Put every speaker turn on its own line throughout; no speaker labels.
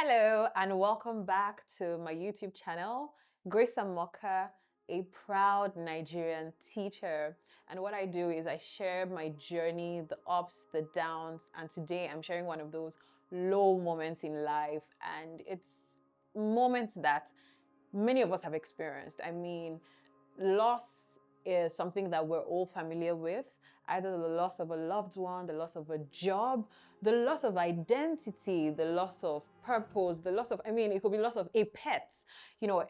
Hello and welcome back to my YouTube channel. Grace Amoka, a proud Nigerian teacher. And what I do is I share my journey, the ups, the downs, and today I'm sharing one of those low moments in life. And it's moments that many of us have experienced. I mean, loss is something that we're all familiar with, either the loss of a loved one, the loss of a job, the loss of identity, the loss of purpose, the loss of, it could be loss of a pet,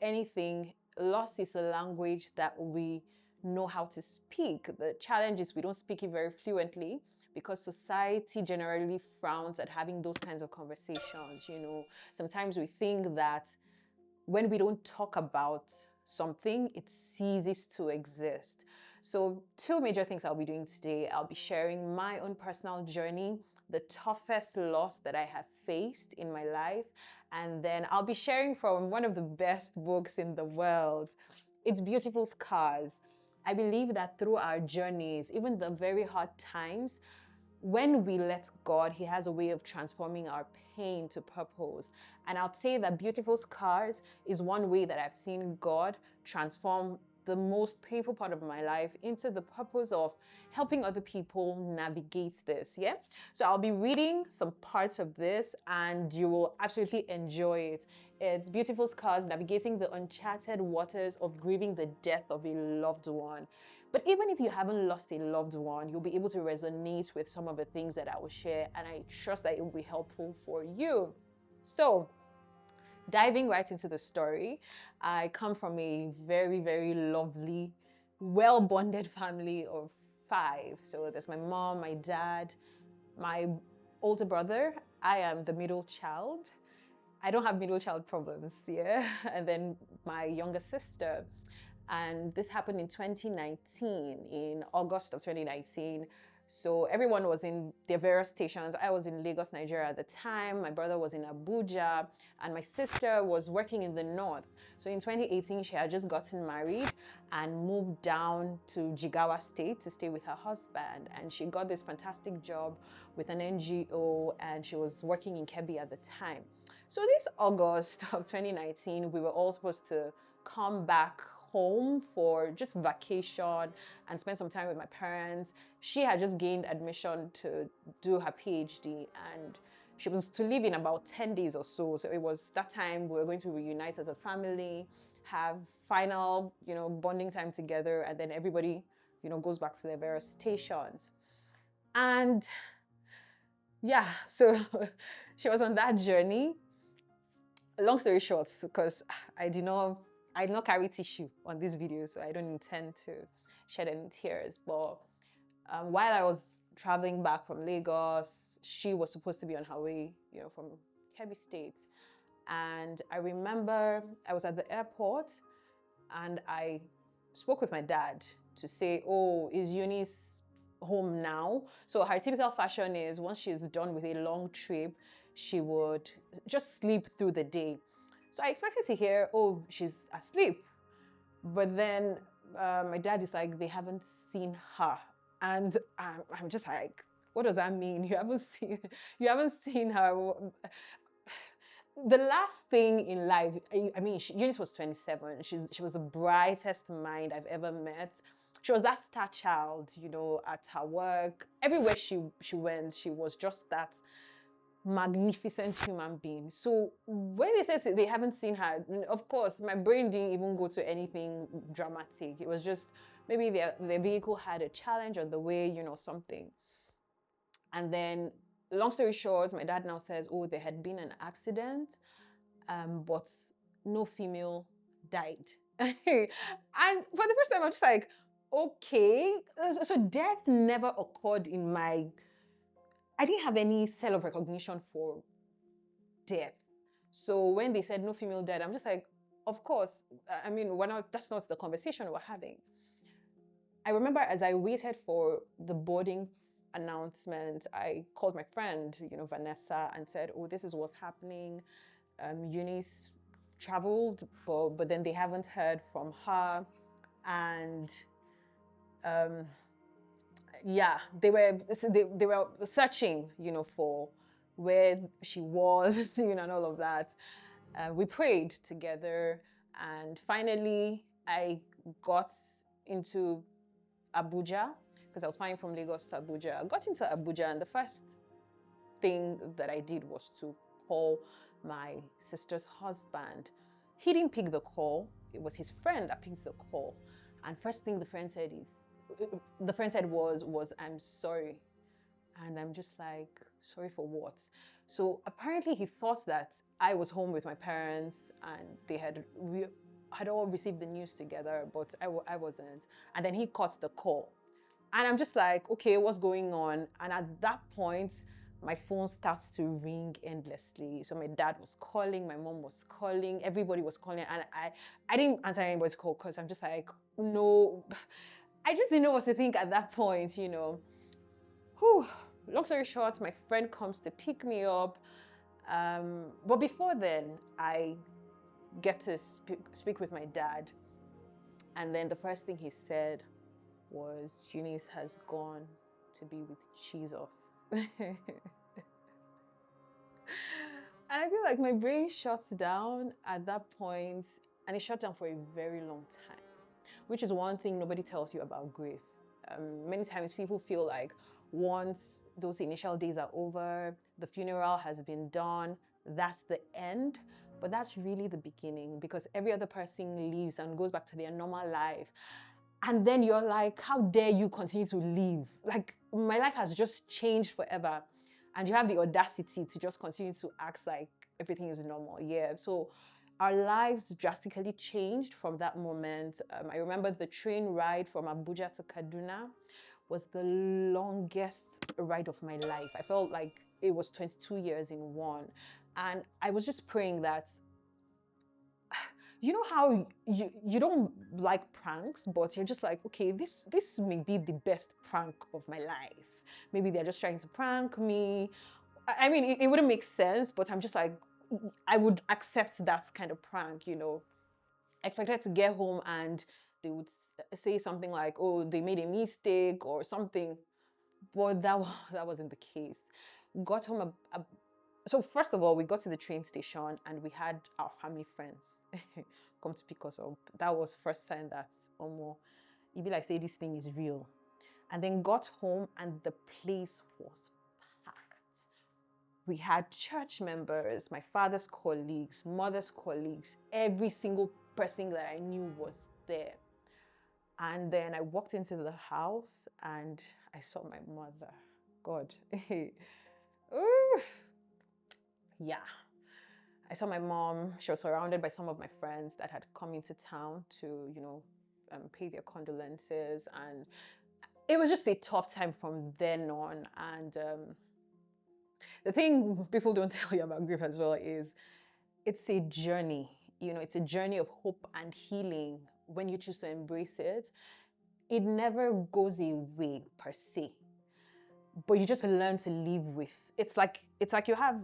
anything. Loss is a language that we know how to speak. The challenge is we don't speak it very fluently because society generally frowns at having those kinds of conversations. Sometimes we think that when we don't talk about something, it ceases to exist. So, two major things I'll be doing today. I'll be sharing my own personal journey, the toughest loss that I have faced in my life, and then I'll be sharing from one of the best books in the world. It's Beautiful Scars. I believe that through our journeys, even the very hard times, when we let God, He has a way of transforming our pain to purpose. And I'll say that Beautiful Scars is one way that I've seen God transform the most painful part of my life into the purpose of helping other people navigate this. Yeah. So I'll be reading some parts of this and you will absolutely enjoy it. It's Beautiful Scars, navigating the uncharted waters of grieving the death of a loved one. But even if you haven't lost a loved one, you'll be able to resonate with some of the things that I will share, and I trust that it will be helpful for you. So, diving right into the story, I come from a very, very lovely, well bonded family of five. So, there's my mom, my dad, my older brother. I am the middle child. I don't have middle child problems, yeah. And then my younger sister. And this happened in 2019, in August of 2019. So everyone was in their various stations. I was in Lagos, Nigeria at the time. My brother was in Abuja, and my sister was working in the north. So in 2018, she had just gotten married and moved down to Jigawa State to stay with her husband. And she got this fantastic job with an NGO, and she was working in Kebbi at the time. So this August of 2019, we were all supposed to come back home for just vacation and spend some time with my parents. She had just gained admission to do her PhD and she was to leave in about 10 days or so. So it was that time we were going to reunite as a family, have final, bonding time together, and then everybody, goes back to their various stations. And yeah, so she was on that journey. Long story short, because I did not carry tissue on this video, so I don't intend to shed any tears. But while I was traveling back from Lagos, she was supposed to be on her way, from Kebbi State. And I remember I was at the airport and I spoke with my dad to say, oh, is Eunice home now? So her typical fashion is once she's done with a long trip, she would just sleep through the day. So I expected to hear, oh, she's asleep. But then my dad is like, they haven't seen her. And I'm just like, what does that mean? You haven't seen her. The last thing in life, Eunice was 27. She was the brightest mind I've ever met. She was that star child, at her work. Everywhere she went, she was just that magnificent human being. So when they said they haven't seen her, of course, my brain didn't even go to anything dramatic. It was just maybe their vehicle had a challenge on the way, something. And then, long story short, my dad now says, oh, there had been an accident, but no female died. And for the first time, I'm just like, okay. So death never occurred in I didn't have any cell of recognition for death. So when they said no female died, I'm just like, of course. That's not the conversation we're having. I remember as I waited for the boarding announcement, I called my friend, Vanessa, and said, oh, this is what's happening. Eunice traveled, but then they haven't heard from her. And yeah, they were searching, for where she was, and all of that. We prayed together, and finally I got into Abuja, because I was flying from Lagos to Abuja. I got into Abuja, and the first thing that I did was to call my sister's husband. He didn't pick the call. It was his friend that picked the call. And first thing the friend said was I'm sorry. And I'm just like, sorry for what? So apparently he thought that I was home with my parents and we had all received the news together, but I wasn't. And then he caught the call. And I'm just like, okay, what's going on? And at that point, my phone starts to ring endlessly. So my dad was calling, my mom was calling, everybody was calling. And I didn't answer anybody's call because I'm just like, no, I just didn't know what to think at that point, Whew. Long story short, my friend comes to pick me up. But before then, I get to speak with my dad. And then the first thing he said was, Eunice has gone to be with Jesus. And I feel like my brain shuts down at that point, and it shut down for a very long time, which is one thing nobody tells you about grief. Many times people feel like once those initial days are over, the funeral has been done, that's the end. But that's really the beginning, because every other person leaves and goes back to their normal life. And then you're like, how dare you continue to live? Like, my life has just changed forever. And you have the audacity to just continue to act like everything is normal. Yeah. So our lives drastically changed from that moment. I remember the train ride from Abuja to Kaduna was the longest ride of my life. I felt like it was 22 years in one. And I was just praying that, you know how you don't like pranks, but you're just like, okay, this may be the best prank of my life. Maybe they're just trying to prank me. I mean, it wouldn't make sense, but I'm just like, I would accept that kind of prank, I expected to get home and they would say something like, oh, they made a mistake or something. But that wasn't the case. Got home so first of all, we got to the train station and we had our family friends come to pick us up. That was first sign that, it be like, say, this thing is real. And then got home and the place was packed. We had church members, my father's colleagues, mother's colleagues, every single person that I knew was there. And then I walked into the house and I saw my mother. God. Ooh. Yeah. I saw my mom. She was surrounded by some of my friends that had come into town to, pay their condolences. And it was just a tough time from then on. And the thing people don't tell you about grief as well is it's a journey. It's a journey of hope and healing when you choose to embrace it. It never goes away per se, but you just learn to live with. It's like you have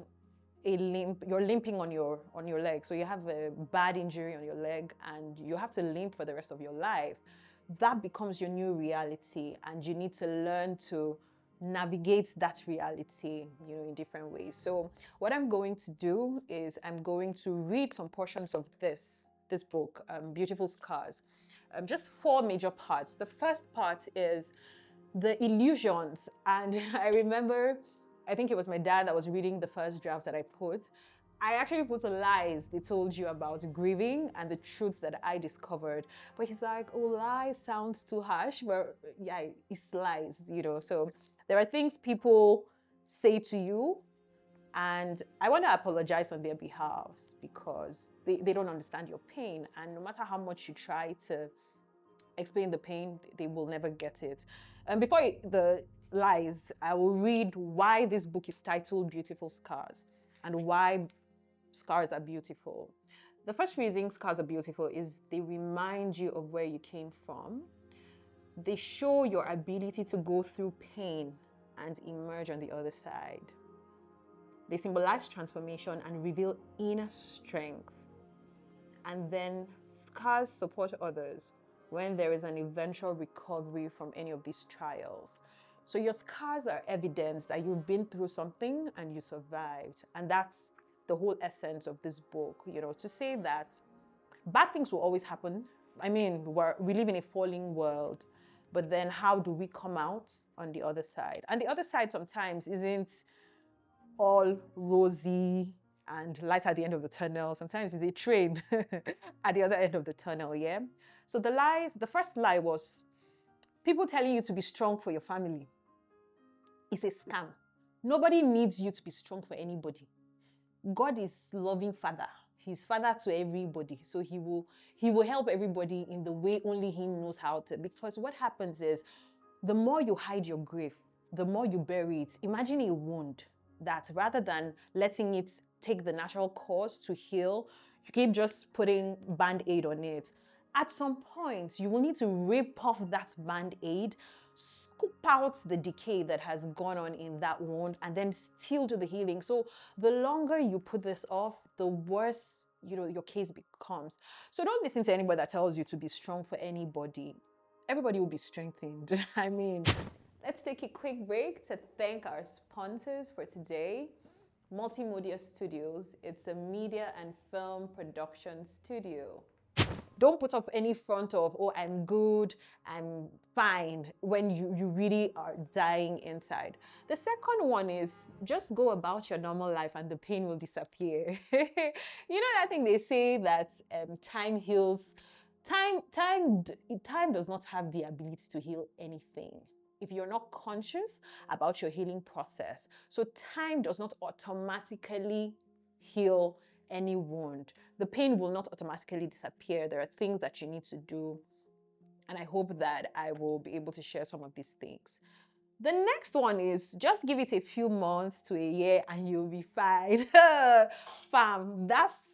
a limp, you're limping on your leg. So you have a bad injury on your leg and you have to limp for the rest of your life. That becomes your new reality, and you need to learn to navigate that reality, in different ways. So what I'm going to do is I'm going to read some portions of this book, Beautiful Scars. Just 4 major parts. The first part is the illusions. And I remember, I think it was my dad that was reading the first drafts that I put. I actually put lies they told you about grieving and the truths that I discovered. But he's like, oh, lies sounds too harsh. But yeah, it's lies, So there are things people say to you, and I want to apologize on their behalf because they don't understand your pain. And no matter how much you try to explain the pain, they will never get it. And before the lies, I will read why this book is titled Beautiful Scars and why scars are beautiful. The first reason scars are beautiful is they remind you of where you came from. They show your ability to go through pain and emerge on the other side. They symbolize transformation and reveal inner strength. And then scars support others when there is an eventual recovery from any of these trials. So your scars are evidence that you've been through something and you survived. And that's the whole essence of this book, to say that bad things will always happen. I mean, we live in a falling world, but then how do we come out on the other side? And the other side sometimes isn't all rosy and light at the end of the tunnel. Sometimes it's a train at the other end of the tunnel, yeah? So the first lie was people telling you to be strong for your family. It's a scam. Nobody needs you to be strong for anybody. God is loving father. He's father to everybody. So he will help everybody in the way only he knows how to. Because what happens is the more you hide your grief, the more you bury it. Imagine a wound that rather than letting it take the natural course to heal, you keep just putting band-aid on it. At some point, you will need to rip off that band-aid, scoop out the decay that has gone on in that wound, and then still do the healing. So the longer you put this off, the worse your case becomes. So don't listen to anybody that tells you to be strong for anybody. Everybody will be strengthened. I mean, let's take a quick break to thank our sponsors for today. Multimedia Studios. It's a media and film production studio. Don't put up any front of, oh, I'm good, I'm fine, when you really are dying inside. The second one is just go about your normal life and the pain will disappear. I think they say that time heals. Time does not have the ability to heal anything if you're not conscious about your healing process. So time does not automatically heal any wound. The pain will not automatically disappear. There are things that you need to do. And I hope that I will be able to share some of these things. The next one is just give it a few months to a year and you'll be fine. Fam, that's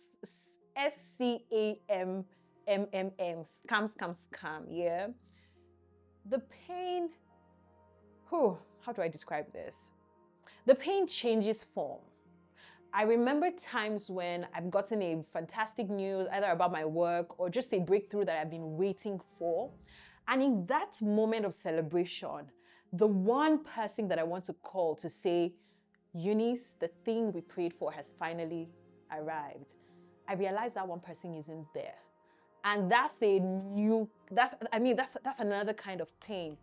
SCAMMM. Scam, yeah? The pain, how do I describe this? The pain changes form. I remember times when I've gotten a fantastic news, either about my work or just a breakthrough that I've been waiting for. And in that moment of celebration, the one person that I want to call to say, Eunice, the thing we prayed for has finally arrived. I realized that one person isn't there. And that's another kind of pain.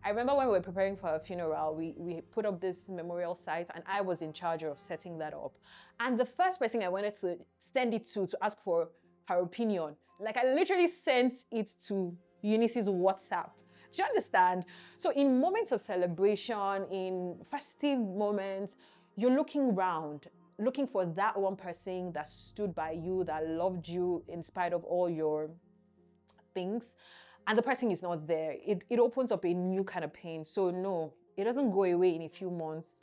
I remember when we were preparing for her funeral, we put up this memorial site and I was in charge of setting that up. And the first person I wanted to send it to ask for her opinion, like I literally sent it to Eunice's WhatsApp. Do you understand? So in moments of celebration, in festive moments, you're looking around, looking for that one person that stood by you, that loved you in spite of all your things, and the person is not there. It opens up a new kind of pain. So no, it doesn't go away in a few months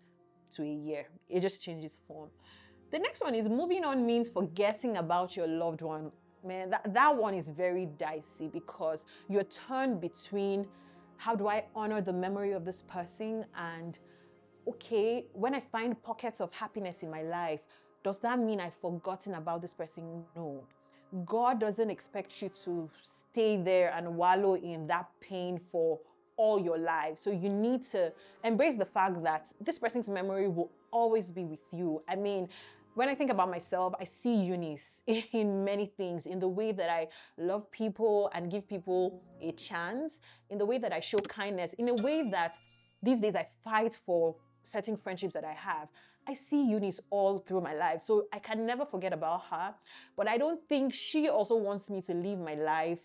to a year. It just changes form. The next one is moving on means forgetting about your loved one. Man, that one is very dicey because you're torn between how do I honor the memory of this person and okay, when I find pockets of happiness in my life, does that mean I've forgotten about this person? No. God doesn't expect you to stay there and wallow in that pain for all your life. So you need to embrace the fact that this person's memory will always be with you. I mean, when I think about myself, I see Eunice in many things, in the way that I love people and give people a chance, in the way that I show kindness, in a way that these days I fight for certain friendships that I have. I see Eunice all through my life, so I can never forget about her. But I don't think she also wants me to live my life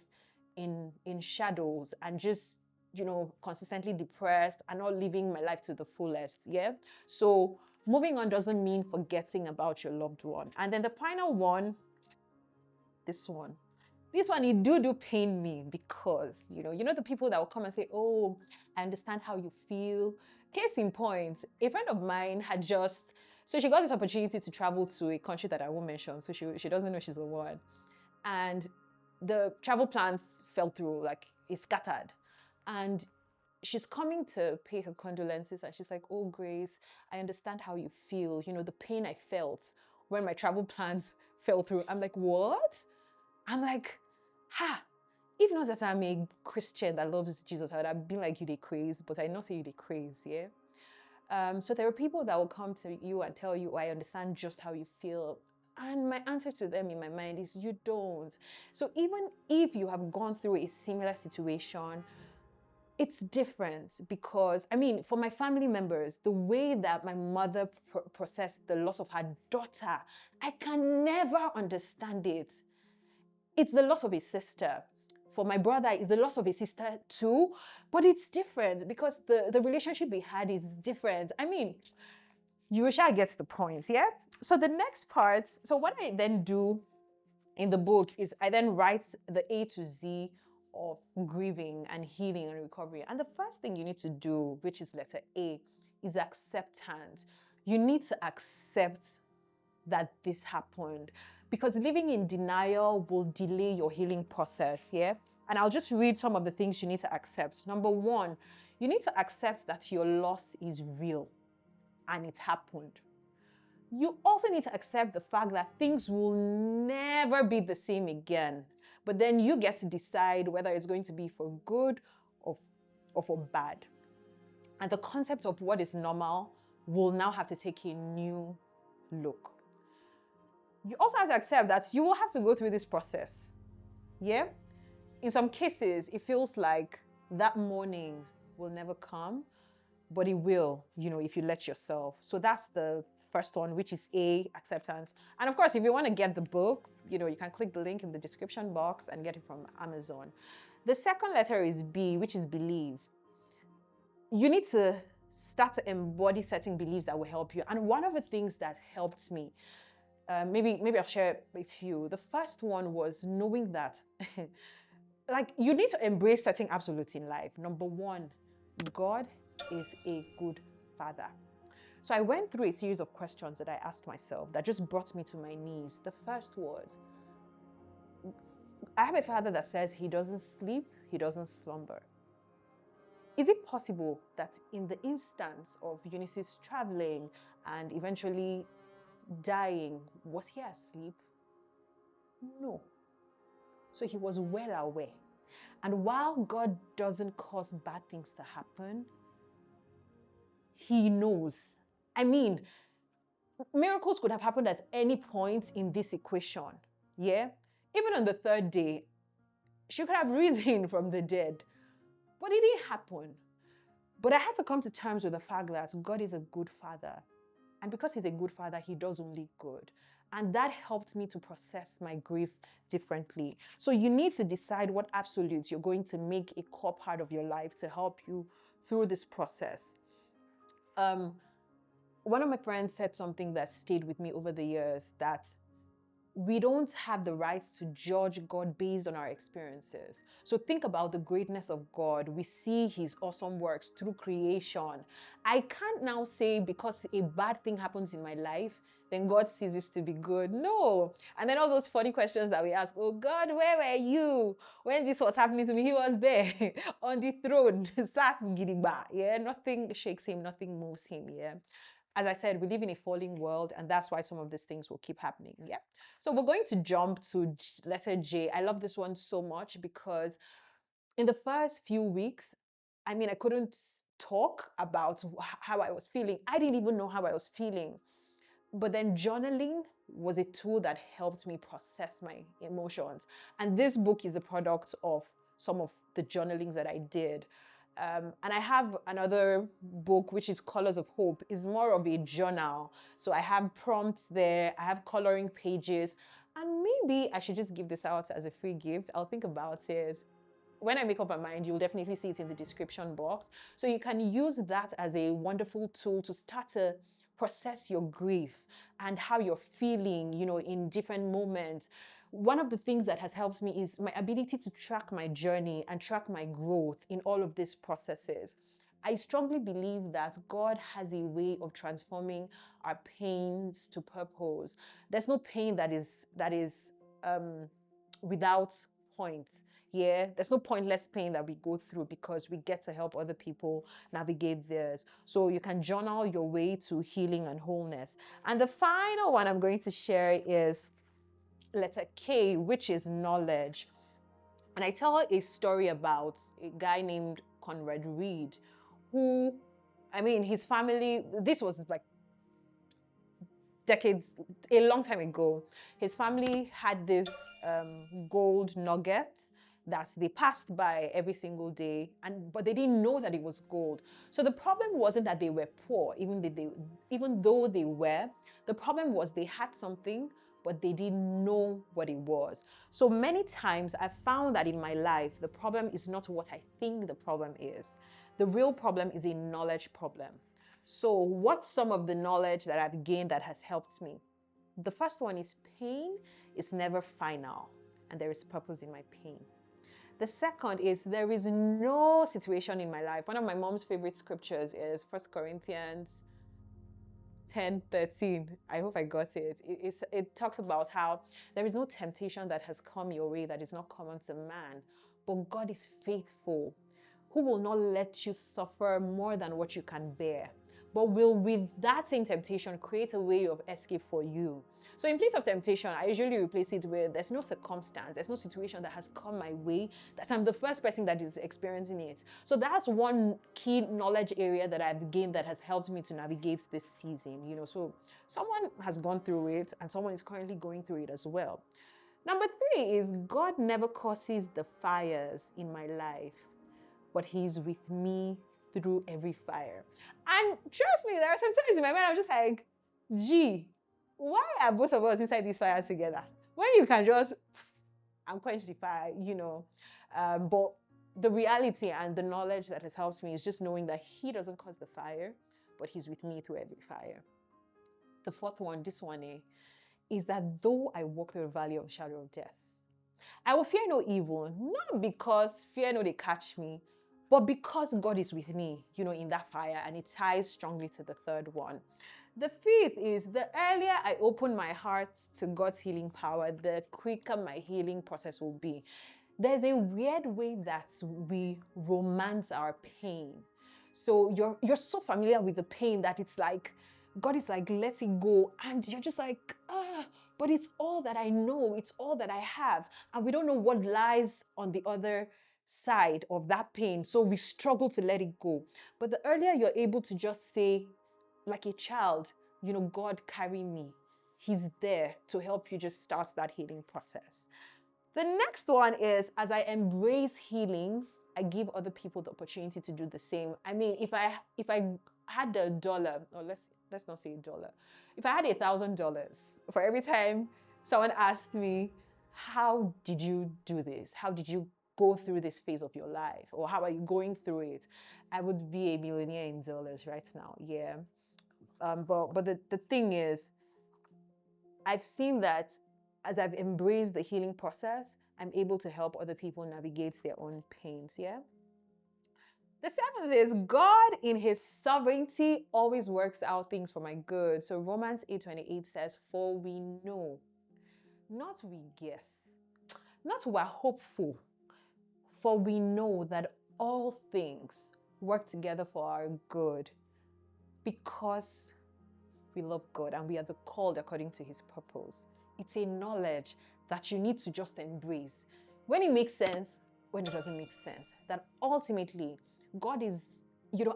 in shadows and just, consistently depressed and not living my life to the fullest. Yeah. So moving on doesn't mean forgetting about your loved one. And then the final one, this one, it do pain me because, the people that will come and say, oh, I understand how you feel. Case in point, a friend of mine so she got this opportunity to travel to a country that I won't mention. So she doesn't know she's the one. And the travel plans fell through, like it scattered. And she's coming to pay her condolences. And she's like, oh, Grace, I understand how you feel. The pain I felt when my travel plans fell through. I'm like, what? I'm like, If not that I'm a Christian that loves Jesus, I would have been like, you they craze, but I not say you they craze, yeah? So there are people that will come to you and tell you, oh, I understand just how you feel. And my answer to them in my mind is, you don't. So even if you have gone through a similar situation, it's different because, I mean, for my family members, the way that my mother processed the loss of her daughter, I can never understand it. It's the loss of a sister. For my brother, it's the loss of a sister too, but it's different because the relationship we had is different. I mean, Yusha gets the point, yeah? So the next part, so what I then do in the book is I then write the A to Z of grieving and healing and recovery. And the first thing you need to do, which is letter A, is acceptance. You need to accept that this happened because living in denial will delay your healing process, yeah? And I'll just read some of the things you need to accept. Number one, you need to accept that your loss is real and it happened. You also need to accept the fact that things will never be the same again. But then you get to decide whether it's going to be for good or for bad. And the concept of what is normal will now have to take a new look. You also have to accept that you will have to go through this process. Yeah? In some cases, it feels like that morning will never come, but it will, if you let yourself. So that's the first one, which is A, acceptance. And of course, if you want to get the book, you can click the link in the description box and get it from Amazon. The second letter is B, which is believe. You need to start to embody certain beliefs that will help you. And one of the things that helped me, maybe I'll share a few. The first one was knowing that, you need to embrace certain absolutes in life. Number one, God is a good father. So I went through a series of questions that I asked myself that just brought me to my knees. The first was, I have a father that says he doesn't sleep, he doesn't slumber. Is it possible that in the instance of Eunice's traveling and eventually dying, was he asleep? No. So he was well aware. And while God doesn't cause bad things to happen, he knows. I mean, miracles could have happened at any point in this equation. Yeah? Even on the third day, she could have risen from the dead. But it didn't happen. But I had to come to terms with the fact that God is a good father. And because he's a good father, he does only good. And that helped me to process my grief differently. So you need to decide what absolutes you're going to make a core part of your life to help you through this process. One of my friends said something that stayed with me over the years, that we don't have the right to judge God based on our experiences. So think about the greatness of God. We see his awesome works through creation. I can't now say because a bad thing happens in my life, then God sees this to be good. No. And then all those funny questions that we ask, oh God, where were you when this was happening to me? He was there on the throne. Yeah, nothing shakes him, nothing moves him. Yeah. As I said, we live in a falling world, and that's why some of these things will keep happening. Yeah. So we're going to jump to letter J. I love this one so much because in the first few weeks, I couldn't talk about how I was feeling. I didn't even know how I was feeling. But then journaling was a tool that helped me process my emotions. And this book is a product of some of the journalings that I did. And I have another book, which is Colors of Hope. It's more of a journal. So I have prompts there, I have coloring pages, and maybe I should just give this out as a free gift. I'll think about it. When I make up my mind, you'll definitely see it in the description box. So you can use that as a wonderful tool to start to process your grief and how you're feeling, in different moments. One of the things that has helped me is my ability to track my journey and track my growth in all of these processes. I strongly believe that God has a way of transforming our pains to purpose. There's no pain that is without point. Yeah, there's no pointless pain that we go through because we get to help other people navigate theirs. So you can journal your way to healing and wholeness. And the final one I'm going to share is letter K, which is knowledge. And I tell a story about a guy named Conrad Reed, who, I mean, his family, this was like decades, a long time ago, his family had this gold nugget that they passed by every single day, but they didn't know that it was gold. So the problem wasn't that they were poor, even though they were. The problem was they had something, but they didn't know what it was. So many times I found that in my life, the problem is not what I think the problem is. The real problem is a knowledge problem. So, what's some of the knowledge that I've gained that has helped me? The first one is pain is never final, and there is purpose in my pain. The second is there is no situation in my life. One of my mom's favorite scriptures is 1 Corinthians 10:13. I hope I got it. It talks about how there is no temptation that has come your way that is not common to man, but God is faithful, who will not let you suffer more than what you can bear, but will with that same temptation create a way of escape for you. So in place of temptation, I usually replace it with there's no circumstance, there's no situation that has come my way that I'm the first person that is experiencing it. So that's one key knowledge area that I've gained that has helped me to navigate this season. So someone has gone through it and someone is currently going through it as well. Number 3 is God never causes the fires in my life, but He's with me through every fire. And trust me, there are some times in my mind I'm just like, gee, why are both of us inside this fire together? When you can just quench the fire, But the reality and the knowledge that has helped me is just knowing that He doesn't cause the fire, but He's with me through every fire. The fourth one, this one, is that though I walk through the valley of the shadow of death, I will fear no evil, not because fear no they catch me, but because God is with me, in that fire, and it ties strongly to the third one. The fifth is the earlier I open my heart to God's healing power, the quicker my healing process will be. There's a weird way that we romance our pain. So you're so familiar with the pain that it's like, God is like, let it go. And you're just like, but it's all that I know. It's all that I have. And we don't know what lies on the other side of that pain. So we struggle to let it go. But the earlier you're able to just say, like a child, God, carry me. He's there to help you just start that healing process. The next one is, as I embrace healing, I give other people the opportunity to do the same. I mean, if I had $1, or let's not say $1, if I had $1,000 for every time someone asked me, how did you do this? How did you go through this phase of your life? Or how are you going through it? I would be a millionaire in dollars right now. Yeah. But the thing is, I've seen that as I've embraced the healing process, I'm able to help other people navigate their own pains, yeah? The seventh is God in His sovereignty always works out things for my good. So Romans 8:28 says, for we know, not we guess, not we're hopeful, for we know that all things work together for our good because we love God and we are the called according to His purpose. It's a knowledge that you need to just embrace. When it makes sense, when it doesn't make sense. That ultimately, God is,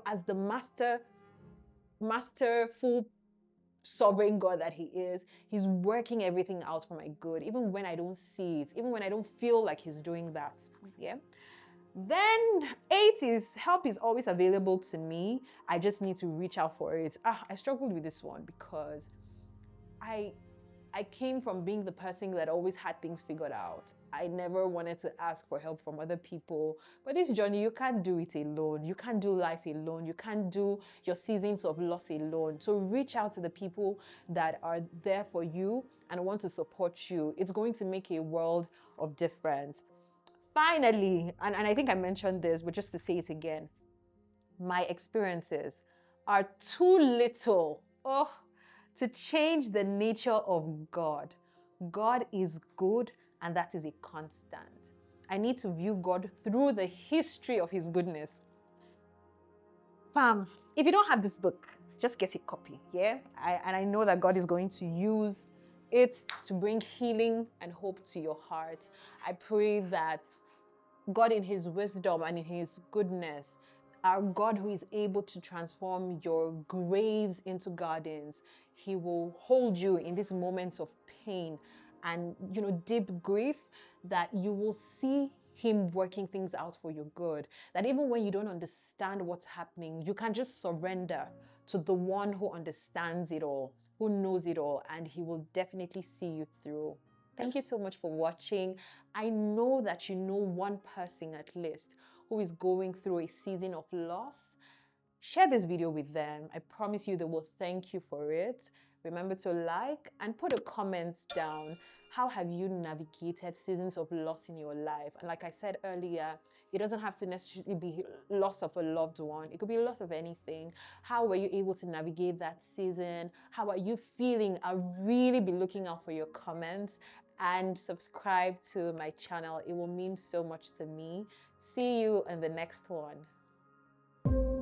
as the masterful, sovereign God that He is, He's working everything out for my good, even when I don't see it, even when I don't feel like He's doing that. Yeah. Then 8 is help is always available to me. I just need to reach out for it. I struggled with this one because I came from being the person that always had things figured out. I never wanted to ask for help from other people. But this journey, you can't do it alone. You can't do life alone. You can't do your seasons of loss alone. So reach out to the people that are there for you and want to support you. It's going to make a world of difference. Finally, and I think I mentioned this, but just to say it again, my experiences are too little to change the nature of God. God is good, and that is a constant. I need to view God through the history of His goodness. Fam, if you don't have this book, just get a copy, yeah? I know that God is going to use it to bring healing and hope to your heart. I pray that God in his wisdom and in his goodness, our God who is able to transform your graves into gardens, he will hold you in these moments of pain and, deep grief, that you will see him working things out for your good. That even when you don't understand what's happening, you can just surrender to the one who understands it all, who knows it all, and he will definitely see you through. Thank you so much for watching. I know that you know one person at least who is going through a season of loss. Share this video with them. I promise you they will thank you for it. Remember to like and put a comment down. How have you navigated seasons of loss in your life? And like I said earlier, it doesn't have to necessarily be loss of a loved one. It could be loss of anything. How were you able to navigate that season? How are you feeling? I'll really be looking out for your comments, and subscribe to my channel. It will mean so much to me. See you in the next one.